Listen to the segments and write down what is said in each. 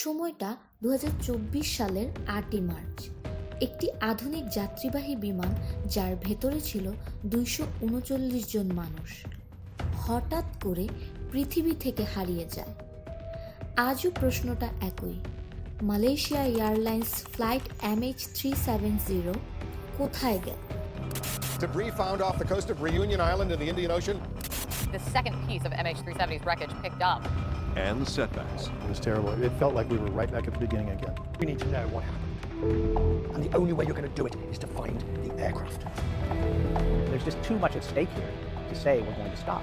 সময়টা 2024 সালের 8ই মার্চ। একটি আধুনিক যাত্রীবাহী বিমান যার ভেতরে ছিল 239 জন মানুষ হঠাৎ করে পৃথিবী থেকে হারিয়ে যায়। আজও প্রশ্নটা একই, মালয়েশিয়া এয়ারলাইন্স ফ্লাইট MH370 কোথায় গেল? Debris found off the coast of Reunion Island in the Indian Ocean. The second piece of MH370's wreckage picked up. And the setbacks. It was terrible. It felt like we were right back at the beginning again. We need to know what happened. And the only way you're going to do it is to find the aircraft. There's just too much at stake here to say we're going to stop.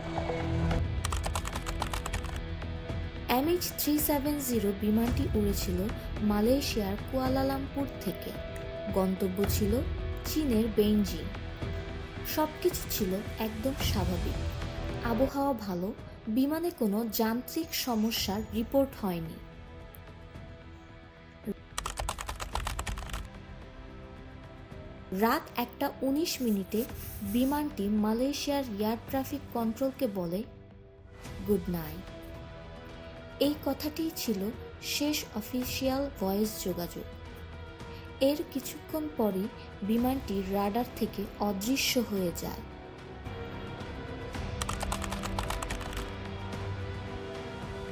MH370 বিমানটি উড়েছিল মালয়েশিয়ার Kuala Lumpur থেকে। গন্তব্য ছিল চীনের Beijing. সবকিছু ছিল একদম স্বাভাবিক, আবহাওয়া ভালো, বিমানে কোনো যান্ত্রিক সমস্যার রিপোর্ট হয়নি। রাত 1:19 বিমানটি মালয়েশিয়ার এয়ার ট্রাফিক কন্ট্রোলকে বলে গুড নাইট। এই কথাটিই ছিল শেষ অফিসিয়াল ভয়েস যোগাযোগ। এর কিছুক্ষণ পরই বিমানটি রাডার থেকে অদৃশ্য হয়ে যায়।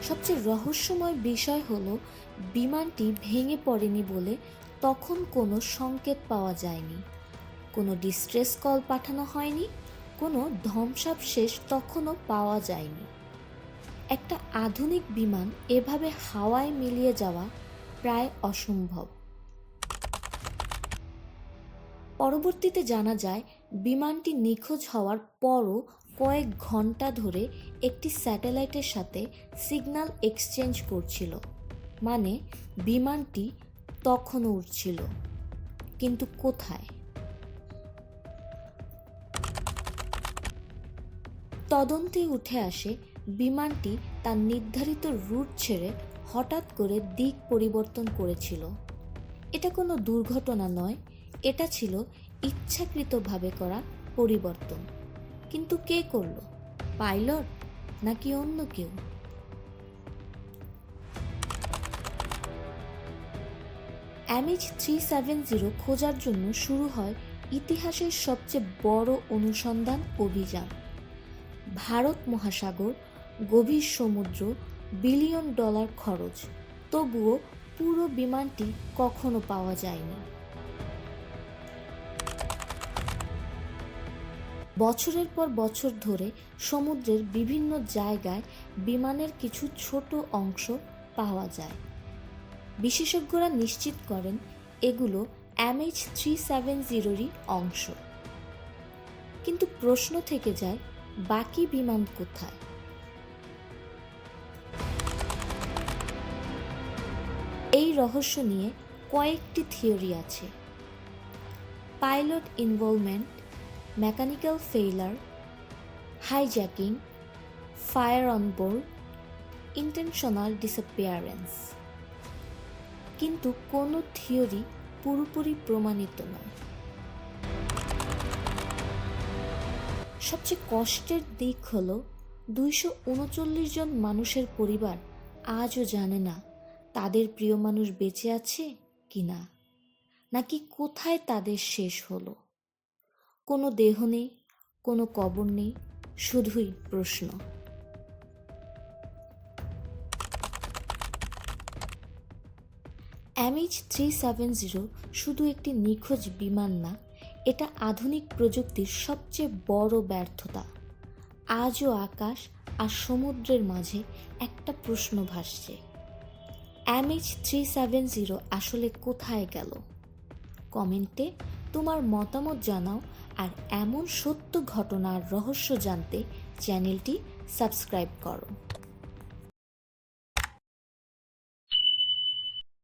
সবচেয়ে রহস্যময় বিষয় হলো বিমানটি ভেঙে পড়েনি বলে তখন কোনো সংকেত পাওয়া যায়নি, কোনো ডিস্ট্রেস কল পাঠানো হয়নি, কোনো ধ্বংসাবশেষ তখনও পাওয়া যায়নি। একটা আধুনিক বিমান এভাবে হাওয়ায় মিলিয়ে যাওয়া প্রায় অসম্ভব। পরবর্তীতে জানা যায় বিমানটি নিখোঁজ হওয়ার পরও কয়েক ঘন্টা ধরে একটি স্যাটেলাইটের সাথে সিগন্যাল এক্সচেঞ্জ করছিল, মানে বিমানটি তখনও উড়ছিল, কিন্তু কোথায়? তদন্তে উঠে আসে বিমানটি তার নির্ধারিত রুট ছেড়ে হঠাৎ করে দিক পরিবর্তন করেছিল। এটা কোনো দুর্ঘটনা নয়, এটা ছিল ইচ্ছাকৃতভাবে করা পরিবর্তন। কিন্তু কে করল? পাইলট নাকি অন্য কেউ? MH370 খোঁজার জন্য শুরু হয় ইতিহাসের সবচেয়ে বড় অনুসন্ধান অভিযান। ভারত মহাসাগর, গভীর সমুদ্র, বিলিয়ন ডলার খরচ, তবুও পুরো বিমানটি কখনো পাওয়া যায়নি। বছরের পর বছর ধরে সমুদ্রের বিভিন্ন জায়গায় বিমানের কিছু ছোট অংশ পাওয়া যায়। বিশেষজ্ঞরা নিশ্চিত করেন এগুলো MH370-রই অংশ। কিন্তু প্রশ্ন থেকে যায়, বাকি বিমান কোথায়? এই রহস্য নিয়ে কয়েকটি থিওরি আছে। Pilot involvement, mechanical failure, hijacking, fire on board, intentional disappearance. কিন্তু কোনো থিওরি পুরোপুরি প্রমাণিত নয়। সবচেয়ে কষ্টের দিক হলো 239 জন মানুষের পরিবার আজও জানে না তাদের প্রিয় মানুষ বেঁচে আছে কিনা, নাকি কোথায় তাদের শেষ হলো। কোনো দেহ নেই, কোনো কবর নেই, শুধুই প্রশ্ন। MH370 শুধু একটি নিখোঁজ বিমান না, এটা আধুনিক প্রযুক্তির সবচেয়ে বড় ব্যর্থতা। আজও আকাশ আর সমুদ্রের মাঝে একটা প্রশ্ন ভাসছে, MH370 আসলে কোথায় গেল? কমেন্টে তোমার মতামত জানাও, আর এমন সত্য ঘটনার রহস্য জানতে চ্যানেলটি সাবস্ক্রাইব করো।